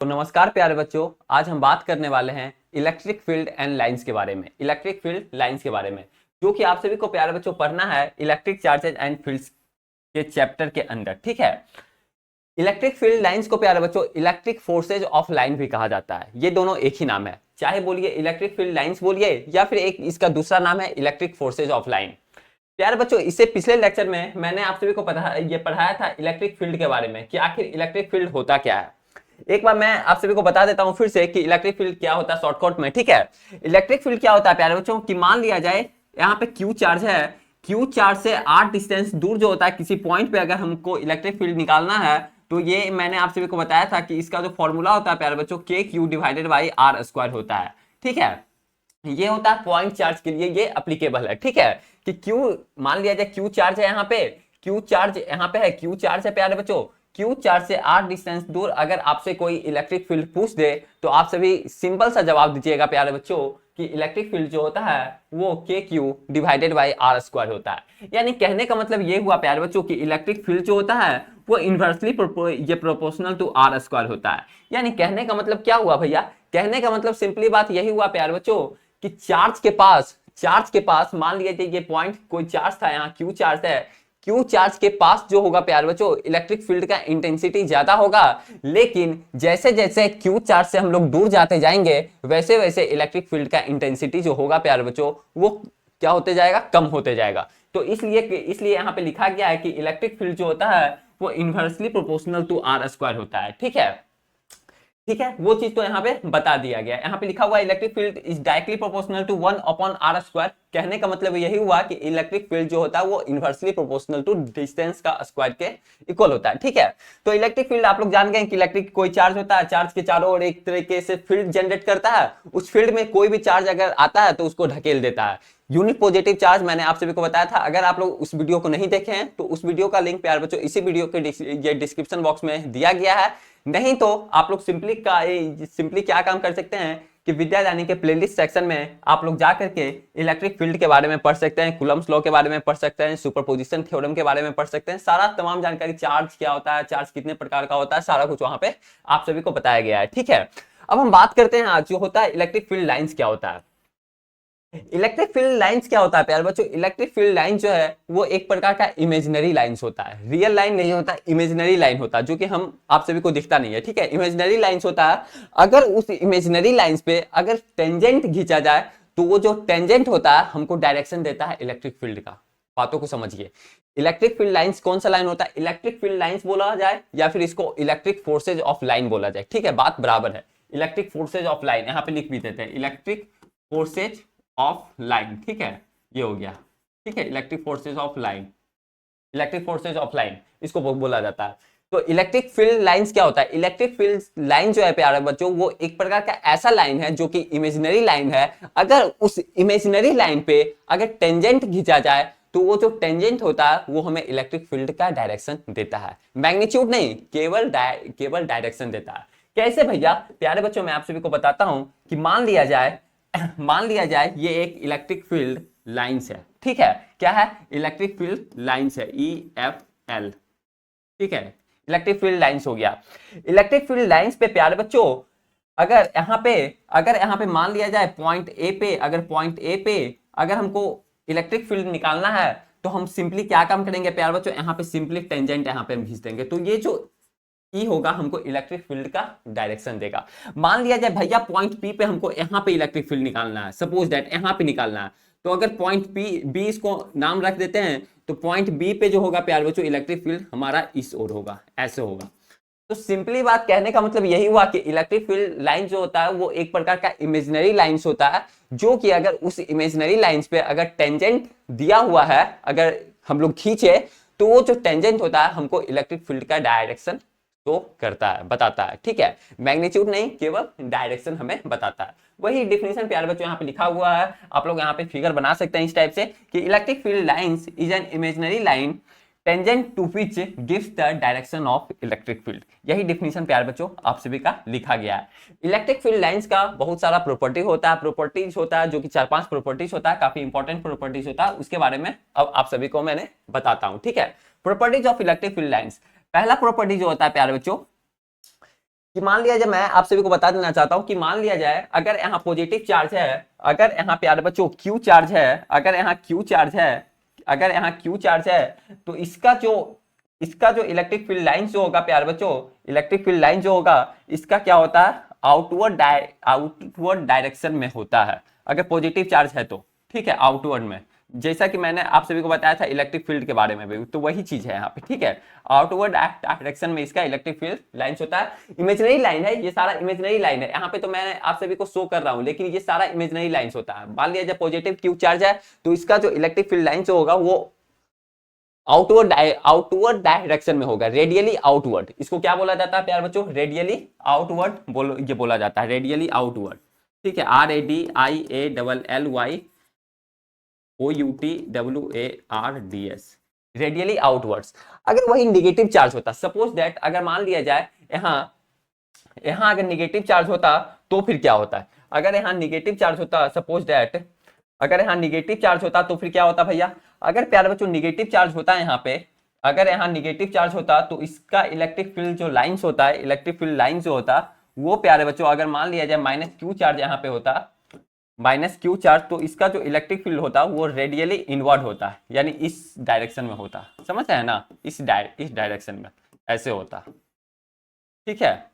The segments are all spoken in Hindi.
तो नमस्कार प्यारे बच्चों, आज हम बात करने वाले हैं इलेक्ट्रिक फील्ड एंड लाइंस के बारे में। इलेक्ट्रिक फील्ड लाइंस के बारे में जो कि आप सभी को प्यारे बच्चों पढ़ना है इलेक्ट्रिक चार्जेस एंड फील्ड्स के चैप्टर के अंदर। ठीक है, इलेक्ट्रिक फील्ड लाइंस को प्यारे बच्चों इलेक्ट्रिक फोर्सेज ऑफ लाइन भी कहा जाता है। ये दोनों एक ही नाम है, चाहे बोलिए इलेक्ट्रिक फील्ड लाइंस बोलिए या फिर एक इसका दूसरा नाम है इलेक्ट्रिक फोर्सेज ऑफ लाइन। प्यारे बच्चों, इससे पिछले लेक्चर में मैंने आप सभी को पढ़ाया था इलेक्ट्रिक फील्ड के बारे में कि आखिर इलेक्ट्रिक फील्ड होता क्या है। एक बार मैं आप सभी को बता देता हूं फिर से कि इलेक्ट्रिक फील्ड क्या होता है शॉर्टकट में। ठीक है, इलेक्ट्रिक फील्ड क्या होता है प्यारे बच्चों कि मान लिया जाए यहाँ पे क्यू चार्ज है, क्यू चार्ज से आर डिस्टेंस दूर जो होता है किसी पॉइंट पे अगर हमको इलेक्ट्रिक फील्ड निकालना है तो ये मैंने आप सभी को बताया था कि इसका जो फॉर्मूला होता है प्यारे बच्चों K Q divided by R square होता है। ठीक है, ये होता है पॉइंट चार्ज के लिए, ये अप्लीकेबल है। ठीक है, कि क्यू मान लिया जाए क्यू चार्ज है यहाँ पे, क्यू चार्ज यहाँ पे है, क्यू चार्ज है प्यारे बच्चों, क्यू चार्ज से आर डिस्टेंस दूर अगर आपसे कोई इलेक्ट्रिक फील्ड पूछ दे तो आप सभी सिंपल सा जवाब दीजिएगा प्यारे बच्चों कि इलेक्ट्रिक फील्ड जो होता है वो K Q divided by R square होता है। यानी कहने का मतलब ये हुआ प्यारे बच्चों कि इलेक्ट्रिक फील्ड जो होता है वो इनवर्सली ये प्रोपोर्शनल टू आर स्क्वायर होता है। यानी कहने का मतलब क्या हुआ भैया, कहने का मतलब सिंपली बात यही हुआ प्यारे बच्चों कि चार्ज के पास मान लीजिए ये पॉइंट कोई चार्ज था, यहाँ क्यू चार्ज है, क्यू चार्ज के पास जो होगा प्यारे बच्चों इलेक्ट्रिक फील्ड का इंटेंसिटी ज्यादा होगा, लेकिन जैसे जैसे क्यू चार्ज से हम लोग दूर जाते जाएंगे वैसे वैसे इलेक्ट्रिक फील्ड का इंटेंसिटी जो होगा प्यारे बच्चों वो क्या होते जाएगा, कम होते जाएगा। तो इसलिए यहाँ पे लिखा गया है कि इलेक्ट्रिक फील्ड जो होता है वो inversely proportional to R square होता है। ठीक है, ठीक है, वो चीज तो यहाँ पे बता दिया गया। यहाँ पे लिखा हुआ electric field is directly proportional to 1/r²। कहने का मतलब यही हुआ कि इलेक्ट्रिक फील्ड जो होता है वो इनवर्सली प्रोपोर्शनल टू डिस्टेंस का स्क्वायर के इक्वल होता है। ठीक है, तो इलेक्ट्रिक फील्ड आप लोग जान गए कि इलेक्ट्रिक कोई चार्ज होता है, चार्ज के चारों ओर एक तरीके से फील्ड जनरेट करता है, उस फील्ड में कोई भी चार्ज अगर आता है तो उसको ढकेल देता है। यूनिट पॉजिटिव चार्ज मैंने आप सभी को बताया था, अगर आप लोग उस वीडियो को नहीं देखे हैं तो उस वीडियो का लिंक प्यारे बच्चों इसी वीडियो के ये डिस्क्रिप्शन बॉक्स में दिया गया है। नहीं तो आप लोग सिंपली क्या काम कर सकते हैं कि विद्या दानी के प्लेलिस्ट सेक्शन में आप लोग जा करके इलेक्ट्रिक फील्ड के बारे में पढ़ सकते हैं, कूलम्स लॉ के बारे में पढ़ सकते हैं, सुपरपोजिशन थ्योरम के बारे में पढ़ सकते हैं। सारा तमाम जानकारी, चार्ज क्या होता है, चार्ज कितने प्रकार का होता है, सारा कुछ वहां पे आप सभी को बताया गया है। ठीक है, अब हम बात करते हैं आज जो होता है इलेक्ट्रिक फील्ड लाइंस क्या होता है। इलेक्ट्रिक फील्ड लाइंस क्या होता है प्यारे बच्चों, इलेक्ट्रिक फील्ड लाइन जो है वो एक प्रकार का इमेजिनरी लाइंस होता है, रियल लाइन नहीं होता, इमेजिनरी लाइन होता है जो कि हम आप सभी को दिखता नहीं है। ठीक है, इमेजिनरी लाइंस होता है। अगर उस इमेजिनरी लाइंस पे अगर टेंजेंट खींचा जाए तो वो जो टेंजेंट होता है हमको डायरेक्शन देता है इलेक्ट्रिक फील्ड का। बातों को समझिए, इलेक्ट्रिक फील्ड लाइंस कौन सा लाइन होता है, इलेक्ट्रिक फील्ड लाइंस बोला जाए या फिर इसको इलेक्ट्रिक फोर्सेज ऑफ लाइन बोला जाए। ठीक है, बात बराबर है। इलेक्ट्रिक फोर्सेज ऑफ लाइन यहाँ पे लिख भी देते हैं, इलेक्ट्रिक फोर्सेज ऑफ लाइन। ठीक है, ये हो गया। ठीक है, electric forces of line, electric forces of line इसको बोला जाता है। तो इलेक्ट्रिक फील्ड लाइंस क्या होता है, इलेक्ट्रिक फील्ड लाइन जो है प्यारे बच्चों वो एक प्रकार का ऐसा लाइन है जो कि इमेजिनरी लाइन है। अगर उस इमेजिनरी लाइन पे अगर टेंजेंट खींचा जाए तो वो जो टेंजेंट होता है वो हमें इलेक्ट्रिक फील्ड का डायरेक्शन देता है, मैग्नीट्यूड नहीं, केवल डायरेक्शन देता है। कैसे भैया, प्यारे बच्चों मैं आप सभी को बताता हूं कि मान लिया जाए ये एक इलेक्ट्रिक फील्ड लाइंस है। ठीक है, क्या है, इलेक्ट्रिक फील्ड लाइंस है, EFL। ठीक है, इलेक्ट्रिक फील्ड लाइंस हो गया। इलेक्ट्रिक फील्ड लाइंस पे प्यारे बच्चों अगर यहाँ पे मान लिया जाए पॉइंट ए पे अगर हमको इलेक्ट्रिक फील्ड निकालना है तो हम सिंपली क्या काम करेंगे प्यारे बच्चों, यहाँ पे सिंपली टेंजेंट यहाँ पे हम खींच देंगे तो ये जो ई होगा हमको इलेक्ट्रिक फील्ड का डायरेक्शन देगा। मान लिया जाए भैया पॉइंट पी पे हमको यहाँ पे इलेक्ट्रिक फील्ड निकालना है, सपोज दैट यहाँ पे निकालना है, तो अगर पॉइंट बी इसको नाम रख देते हैं तो पॉइंट बी पे जो होगा प्यारे बच्चों इलेक्ट्रिक फील्ड हमारा इस ओर होगा, ऐसे होगा। तो सिंपली बात कहने का मतलब यही हुआ कि इलेक्ट्रिक फील्ड लाइन जो होता है वो एक प्रकार का इमेजिनरी लाइंस होता है जो कि अगर उस इमेजिनरी लाइंस पे अगर टेंजेंट दिया हुआ है, अगर हम लोग खींचे तो वो जो टेंजेंट होता है हमको इलेक्ट्रिक फील्ड का डायरेक्शन तो करता है, बताता है। ठीक है, मैग्नीट्यूड नहीं, केवल डायरेक्शन हमें बताता है। वही डिफिनेशन प्यारे बच्चों यहाँ पे लिखा हुआ है, आप लोग यहाँ पे फिगर बना सकते हैं इस टाइप से कि electric field lines is an imaginary line tangent to which gives the direction of electric field. यही डिफिनेशन प्यारे बच्चों आप सभी का लिखा गया है। इलेक्ट्रिक फील्ड लाइंस का बहुत सारा प्रॉपर्टीज होता है जो कि 4-5 प्रॉपर्टीज होता है, काफी इंपॉर्टेंट प्रॉपर्टीज होता है, उसके बारे में अब आप सभी को मैंने बताता हूं। ठीक है, properties of electric field lines. पहला प्रॉपर्टी जो होता है प्यारे बच्चों कि मान लिया जाए, मैं आप सभी को बता देना चाहता हूं कि मान लिया जाए अगर यहाँ पॉजिटिव चार्ज है, अगर यहाँ प्यारे बच्चों क्यू चार्ज है, अगर यहाँ क्यू चार्ज है, अगर यहाँ क्यू चार्ज है, तो इसका जो इलेक्ट्रिक फील्ड लाइन जो होगा प्यारे बच्चों, इलेक्ट्रिक फील्ड लाइन जो होगा इसका क्या होता है, आउटवर्ड डायरेक्शन में होता है, अगर पॉजिटिव चार्ज है तो, ठीक है, आउटवर्ड में। जैसा कि मैंने आप सभी को बताया था इलेक्ट्रिक फील्ड के बारे में भी, तो वही चीज है यहाँ पे, ठीक है। आउटवर्ड डायरेक्शन में इसका इलेक्ट्रिक फील्ड लाइंस होता है। इमेजिनरी लाइन है, ये सारा इमेजिनरी लाइन है, यहाँ पे तो मैं आप सभी को शो कर रहा हूँ, लेकिन ये सारा इमेजिनरी लाइंस होता है। मान लिया जब पॉजिटिव क्यू चार्ज है तो इसका जो इलेक्ट्रिक फील्ड लाइन होगा वो आउटवर्ड डायरेक्शन में होगा, रेडियली आउटवर्ड। इसको क्या बोला जाता है प्यार बच्चों, रेडियली आउटवर्ड ये बोला जाता है, रेडियली आउटवर्ड, ठीक है। RADIALLYOUTWARDS, radially outwards. अगर वही निगेटिव चार्ज होता, सपोज दैट अगर मान लिया जाए यहाँ अगर निगेटिव चार्ज होता तो फिर क्या होता है, अगर यहाँ निगेटिव चार्ज होता, सपोज दैट अगर यहाँ निगेटिव चार्ज होता तो फिर क्या होता भैया, अगर प्यारे बच्चों निगेटिव चार्ज होता है यहाँ पे, अगर यहाँ निगेटिव चार्ज होता तो इसका इलेक्ट्रिक फील्ड जो लाइंस होता है, इलेक्ट्रिक फील्ड लाइन जो होता वो प्यारे बच्चों, अगर मान लिया जाए माइनस क्यू चार्ज यहाँ पे होता, माइनस क्यू चार्ज, तो इसका जो इलेक्ट्रिक फील्ड होता वो रेडियली इनवर्ड होता है, यानी इस डायरेक्शन में होता, समझ रहे हैं ना, इस डायरेक्शन में ऐसे होता, ठीक है,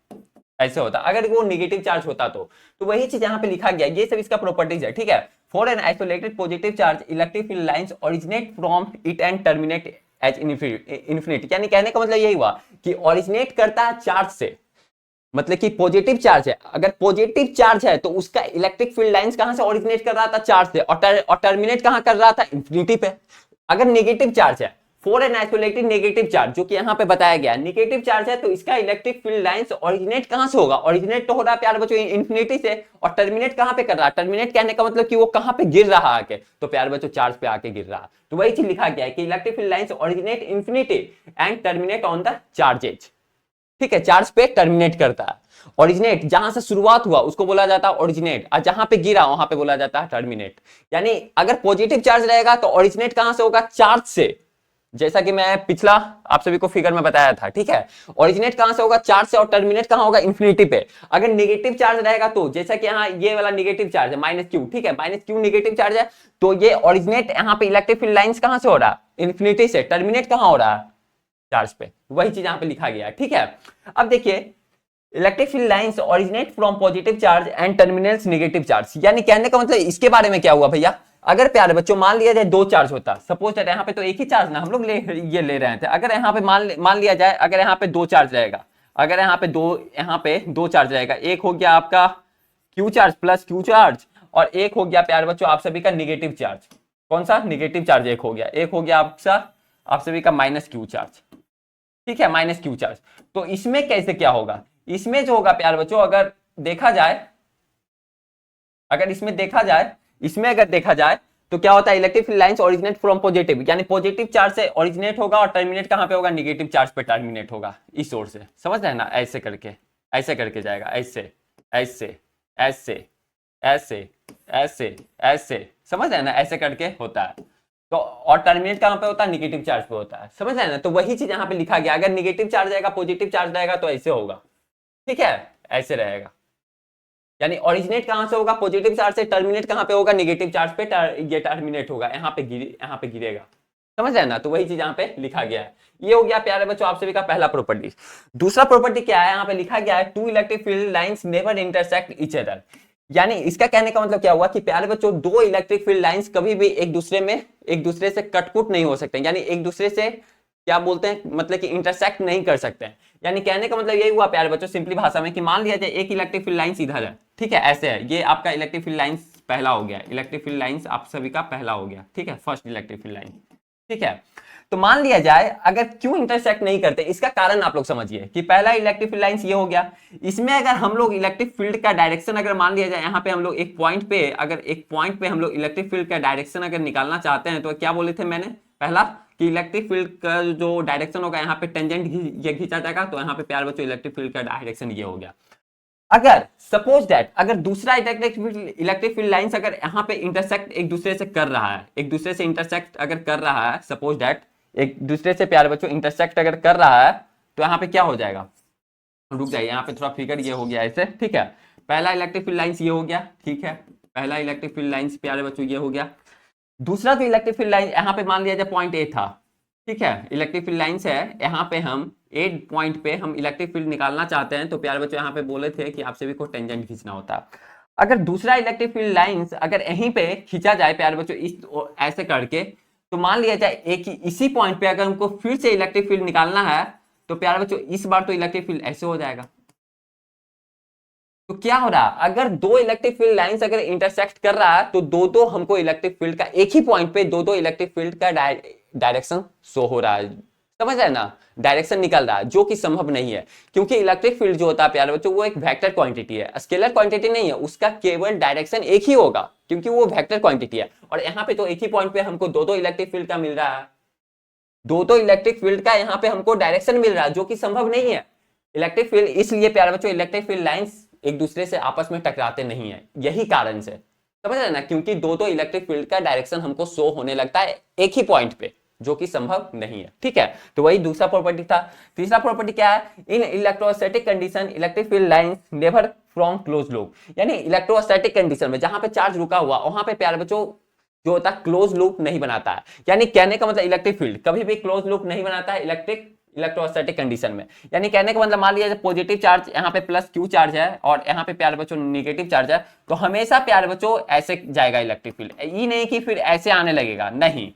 ऐसे होता अगर वो नेगेटिव चार्ज होता तो वही चीज यहाँ पे लिखा गया, ये सब इसका प्रॉपर्टीज है, ठीक है। For an isolated positive charge electric field lines originate from it and terminate at infinity, यानी कहने का मतलब यही हुआ कि ओरिजिनेट करता है चार्ज से, मतलब कि पॉजिटिव चार्ज है, अगर पॉजिटिव चार्ज है तो उसका इलेक्ट्रिक फील्ड लाइंस कहां से ओरिजिनेट कर रहा था, चार्ज से, और टर्मिनेट कहां कर रहा था, इंफिनिटी पे। अगर नेगेटिव चार्ज है, for an isolated negative charge, जो कि यहाँ पे बताया गया नेगेटिव चार्ज है, तो इसका इलेक्ट्रिक फील्ड लाइंस ओरिजिनेट कहां से होगा, ओरिजिनेट तो हो रहा है प्यारे बच्चों इंफिनिटी से, और टर्मिनेट कहां पे कर रहा है, टर्मिनेट कहने का मतलब कि वो कहां पे गिर रहा है आके, तो प्यारे बच्चों चार्ज पे आके गिर रहा है। तो वही चीज लिखा गया है कि electric field lines originate infinity and terminate on the charges, ठीक है, चार्ज पे टर्मिनेट करता है। ओरिजिनेट जहां से शुरुआत हुआ उसको बोला जाता है ओरिजिनेट, और जहां पे गिरा वहां पे बोला जाता है टर्मिनेट। यानी अगर पॉजिटिव चार्ज रहेगा तो ओरिजिनेट कहां से होगा, चार्ज से, जैसा कि मैं पिछला आप सभी को फिगर में बताया था, ठीक है। ओरिजिनेट कहां से होगा, चार्ज से, और टर्मिनेट कहां होगा, इंफिनिटी पे। अगर नेगेटिव चार्ज रहेगा तो जैसा कि यहाँ ये वाला नेगेटिव चार्ज है माइनस क्यू, ठीक है, माइनस क्यू नेगेटिव चार्ज है, तो ये ओरिजिनेट यहाँ पे इलेक्ट्रिक फील्ड लाइंस कहां से हो रहा है, इंफिनिटी से, टर्मिनेट कहां हो रहा है, चार्ज पे। वही चीज यहाँ पे लिखा गया है, ठीक है। अब देखिए electric field lines originate from positive charge and terminates negative charge, यानी कहने का मतलब इसके बारे में क्या हुआ भैया, अगर प्यारे बच्चों मान लिया जाए दो चार्ज होता, सपोज दैट यहाँ पे तो एक ही चार्ज ना हम लोग ये ले रहे थे, अगर यहाँ पे मान लिया जाए अगर यहाँ पे दो चार्ज रहेगा, अगर यहाँ पे दो चार्ज रहेगा, एक हो गया आपका Q charge plus Q charge, और एक हो गया प्यारे बच्चों आप सभी का निगेटिव चार्ज, कौन सा, निगेटिव चार्ज एक हो गया, एक हो गया आप सभी का माइनस क्यू चार्ज, ठीक है, माइनस क्यू चार्ज। तो इसमें कैसे क्या होगा, इसमें जो होगा प्यारे बच्चों अगर देखा जाए, इसमें अगर देखा जाए तो क्या होता है, electric field lines originate from positive, यानी पॉजिटिव चार्ज से ओरिजिनेट होगा और टर्मिनेट कहां पे होगा, नेगेटिव चार्ज पे टर्मिनेट होगा, इस ओर से, समझ रहे हैं ना, ऐसे करके जाएगा, ऐसे ऐसे ऐसे ऐसे ऐसे ऐसे, समझ रहे हैं ना, ऐसे करके होता है। तो और टर्मिनेट कहां पे होता है, नेगेटिव चार्ज पे होता है, समझ रहे हैं ना। तो वही चीज यहाँ पे लिखा गया, अगर नेगेटिव चार्ज रहेगा पॉजिटिव चार्ज रहेगा तो ऐसे होगा, ठीक है, ऐसे रहेगा, यानी ओरिजिनेट कहां से होगा, पॉजिटिव चार्ज से, टर्मिनेट कहां पे होगा, नेगेटिव चार्ज पे, ये टर्मिनेट होगा, यहाँ पे गिरेगा, समझ रहे हैं ना। तो वही चीज यहाँ पे लिखा गया है। ये हो गया प्यारे बच्चों आप सभी का पहला प्रॉपर्टी। दूसरा प्रॉपर्टी क्या है, यहाँ पे लिखा गया है two electric field lines never intersect each other, यानी इसका कहने का मतलब क्या हुआ कि प्यारे बच्चों दो इलेक्ट्रिक फील्ड लाइंस कभी भी एक दूसरे से कटपुट नहीं हो सकते, यानी एक दूसरे से क्या बोलते हैं, मतलब कि इंटरसेक्ट नहीं कर सकते हैं। यानी कहने का मतलब यही हुआ प्यारे बच्चों सिंपली भाषा में कि मान लिया जाए एक इलेक्ट्रिक फील्ड लाइंस इधर है, ठीक है, ऐसे है, ये आपका इलेक्ट्रिक फील्ड लाइंस पहला हो गया, इलेक्ट्रिक फील्ड लाइंस आप सभी का पहला हो गया, ठीक है, फर्स्ट इलेक्ट्रिक फील्ड लाइन, ठीक है। तो मान लिया जाए अगर क्यों इंटरसेक्ट नहीं करते, इसका कारण आप लोग समझिए कि पहला इलेक्ट्रिक फील्ड लाइंस ये हो गया, इसमें अगर हम लोग इलेक्ट्रिक फील्ड का डायरेक्शन अगर मान लिया जाए यहाँ पे हम लोग एक पॉइंट पे हम लोग इलेक्ट्रिक फील्ड का डायरेक्शन अगर निकालना चाहते हैं, तो क्या बोले थे मैंने पहला कि इलेक्ट्रिक फील्ड का जो डायरेक्शन होगा यहाँ पे टेंजेंट ये खींचा जाएगा, तो यहाँ पे प्यार बच्चों इलेक्ट्रिक फील्ड का डायरेक्शन ये हो गया। अगर सपोज दैट अगर दूसरा इलेक्ट्रिक फील्ड लाइंस अगर यहाँ पे इंटरसेक्ट एक दूसरे से कर रहा है, एक दूसरे से इंटरसेक्ट अगर कर रहा है, सपोज दैट एक दूसरे से प्यारे बच्चों इंटरसेक्ट अगर कर रहा है, तो यहाँ पे क्या हो जाएगा, रुक जाइए, यहाँ पे थोड़ा फिगर ये हो गया ऐसे, ठीक है। पहला इलेक्ट्रिक फील्ड लाइंस ये हो गया, ठीक है, पहला इलेक्ट्रिक फील्ड लाइंस प्यारे बच्चों ये हो गया। दूसरा तो इलेक्ट्रिक फील्ड लाइन यहाँ पे मान लिया जाए पॉइंट ए था, ठीक है, इलेक्ट्रिक फील्ड लाइंस है, यहाँ पे हम ए पॉइंट पे हम इलेक्ट्रिक फील्ड निकालना चाहते हैं, तो प्यारे बच्चों यहाँ पे बोले थे कि आप सभी को टेंजेंट खींचना होता है। अगर दूसरा इलेक्ट्रिक फील्ड लाइंस अगर यहीं पे खींचा जाए प्यारे बच्चों इस ऐसे करके, तो मान लिया जाए एक ही इसी पॉइंट पे अगर हमको फिर से इलेक्ट्रिक फील्ड निकालना है, तो प्यारे बच्चों इस बार तो इलेक्ट्रिक फील्ड ऐसे हो जाएगा। तो क्या हो रहा है, अगर दो इलेक्ट्रिक फील्ड लाइंस अगर इंटरसेक्ट कर रहा है, तो दो दो हमको इलेक्ट्रिक फील्ड का एक ही पॉइंट पे दो दो इलेक्ट्रिक फील्ड का डायरेक्शन शो हो रहा है, समझ रहे ना, डायरेक्शन निकल रहा है, जो कि संभव नहीं है, क्योंकि इलेक्ट्रिक फील्ड जो होता है प्यारे बच्चों वो एक वेक्टर क्वांटिटी है, स्केलर क्वांटिटी नहीं है, उसका केवल डायरेक्शन एक ही होगा, क्योंकि वो वेक्टर क्वांटिटी है। और यहाँ पे तो एक ही पॉइंट पे हमको दो दो इलेक्ट्रिक फील्ड का मिल रहा है, दो दो इलेक्ट्रिक फील्ड का यहाँ पे हमको डायरेक्शन मिल रहा है, जो कि संभव नहीं है। इलेक्ट्रिक फील्ड इसलिए प्यारे बच्चों इलेक्ट्रिक फील्ड लाइंस एक दूसरे से आपस में टकराते नहीं है, यही कारण से, समझ रहे ना, क्योंकि दो दो इलेक्ट्रिक फील्ड का डायरेक्शन हमको शो होने लगता है एक ही पॉइंट पे, जो कि संभव नहीं है, ठीक है। तो वही दूसरा प्रॉपर्टी था। तीसरा प्रॉपर्टी क्या है, इन electrostatic condition electric field lines never from close loop, यानी इलेक्ट्रोस्टैटिक कंडीशन में जहां पे चार्ज रुका हुआ वहां पे प्यारे बच्चों जो होता है क्लोज लूप नहीं बनाता है, यानी कहने का मतलब इलेक्ट्रिक फील्ड कभी भी क्लोज लूप नहीं बनाता है इलेक्ट्रोस्टैटिक कंडीशन में। यानी कहने का मतलब मान लिया पॉजिटिव चार्ज यहाँ पे प्लस क्यू चार्ज है और यहाँ पे प्यारे बच्चों नेगेटिव चार्ज है, तो हमेशा प्यारे बच्चों ऐसे जाएगा इलेक्ट्रिक फील्ड, ये नहीं कि फिर ऐसे आने लगेगा, नहीं,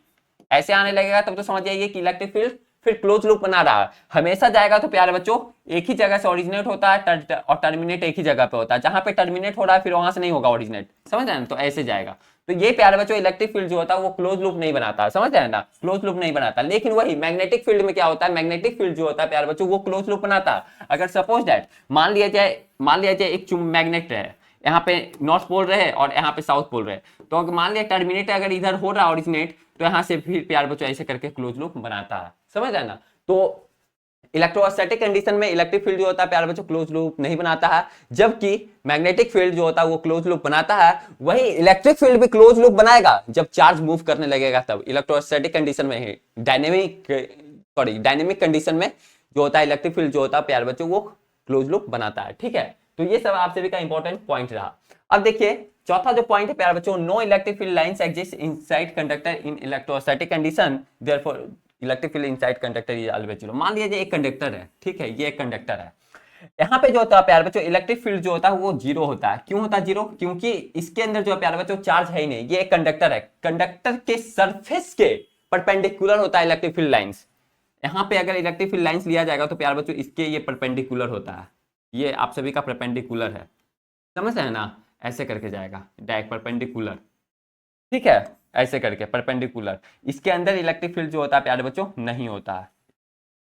ऐसे आने लगेगा तब तो समझ जाइए कि इलेक्ट्रिक फील्ड फिर क्लोज लूप बना रहा है, हमेशा जाएगा तो प्यारे बच्चों एक ही जगह से ओरिजिनेट होता है और टर्मिनेट एक ही जगह पे होता है, जहां पे टर्मिनेट हो रहा है फिर वहां से नहीं होगा ओरिजिनेट, समझ रहे हैं, तो ऐसे जाएगा। तो ये प्यारे बच्चों इलेक्ट्रिक फील्ड जो होता है वो क्लोज लूप नहीं बनाता, समझ रहे हैं ना, क्लोज लूप नहीं बनाता। लेकिन वही मैग्नेटिक फील्ड में क्या होता है, मैग्नेटिक फील्ड जो होता है प्यारे बच्चों वो क्लोज लूप बनाता है। अगर सपोज दैट मान लिया जाए एक मैग्नेट है, यहाँ पे नॉर्थ पोल रहे और यहाँ पे साउथ पोल रहे, तो अगर मान लिया टर्मिनेट अगर इधर हो रहा ओरिजिनेट, तो यहाँ से फिर प्यारे बच्चों ऐसे करके क्लोज लूप बनाता है, समझ रहे ना। तो इलेक्ट्रोस्टैटिक कंडीशन में इलेक्ट्रिक फील्ड जो होता है प्यारे बच्चों क्लोज लूप नहीं बनाता है, जबकि मैग्नेटिक फील्ड जो होता है वो क्लोज लूप बनाता है। वही इलेक्ट्रिक फील्ड भी क्लोज लूप बनाएगा जब चार्ज मूव करने लगेगा, तब इलेक्ट्रोस्टैटिक कंडीशन में ही डायनेमिक कंडीशन में जो होता है इलेक्ट्रिक फील्ड जो होता है प्यारे बच्चों वो क्लोज लूप बनाता है, ठीक है। तो ये सब आप सभी का इंपॉर्टेंट पॉइंट रहा। अब देखिए चौथा जो पॉइंट है प्यारे बच्चों, no electric field lines exist inside conductor in electrostatic condition, therefore electric field inside conductor is always zero. मान लीजिए एक कंडक्टर है, ठीक है, ये एक कंडक्टर है, यहाँ पे जो होता है प्यारे बच्चों इलेक्ट्रिक फील्ड जो होता है वो जीरो होता है। क्यों होता है जीरो, क्योंकि इसके अंदर जो है प्यारे बच्चों चार्ज है ही नहीं, ये एक कंडक्टर है, कंडक्टर के सरफेस के परपेंडिकुलर होता है इलेक्ट्रिक फील्ड लाइंस। यहाँ पे अगर इलेक्ट्रिक फील्ड लाइंस लिया जाएगा तो प्यारे बच्चों इसके ये परपेंडिकुलर होता है, ये आप सभी का परपेंडिकुलर है, समझ रहे हैं ना, ऐसे करके जाएगा डायरेक्ट परपेंडिकुलर, ठीक है, ऐसे करके परपेंडिकुलर। इसके अंदर इलेक्ट्रिक फील्ड जो होता है प्यारे बच्चों नहीं होता है,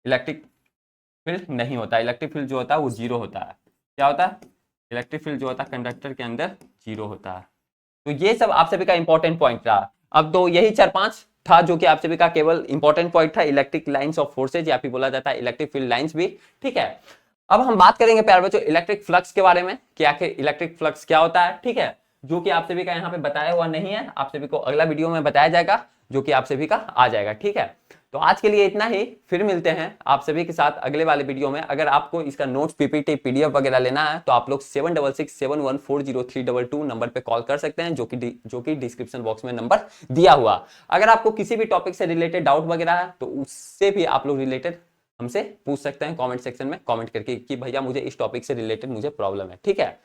इलेक्ट्रिक फील्ड नहीं होता, इलेक्ट्रिक फील्ड जो होता है वो जीरो होता है। क्या होता है, इलेक्ट्रिक फील्ड जो होता है कंडक्टर के अंदर जीरो होता है। तो ये सब आप सभी का इंपॉर्टेंट पॉइंट रहा। अब तो यही 4-5 था जो कि आप सभी का केवल इंपॉर्टेंट पॉइंट था, इलेक्ट्रिक लाइंस ऑफ फोर्सेज या फिर बोला जाता है इलेक्ट्रिक फील्ड लाइंस भी, ठीक है। अब हम बात करेंगे प्यारे बच्चों इलेक्ट्रिक फ्लक्स के बारे में कि आखिर इलेक्ट्रिक फ्लक्स क्या होता है, ठीक है, जो कि आप सभी का यहाँ पे बताया हुआ नहीं है, आप सभी को अगला वीडियो में बताया जाएगा, जो कि आप सभी का आ जाएगा, ठीक है। तो आज के लिए इतना ही, फिर मिलते हैं आप सभी के साथ अगले वाले वीडियो में। अगर आपको इसका नोट्स पीपीटी पीडीएफ वगैरह लेना है तो आप लोग 7667140322 नंबर पे कॉल कर सकते हैं, जो कि डिस्क्रिप्शन बॉक्स में नंबर दिया हुआ। अगर आपको किसी भी टॉपिक से रिलेटेड डाउट वगैरह है तो उससे भी आप लोग रिलेटेड हमसे पूछ सकते हैं कमेंट सेक्शन में कमेंट करके कि भैया मुझे इस टॉपिक से रिलेटेड मुझे प्रॉब्लम है, ठीक है।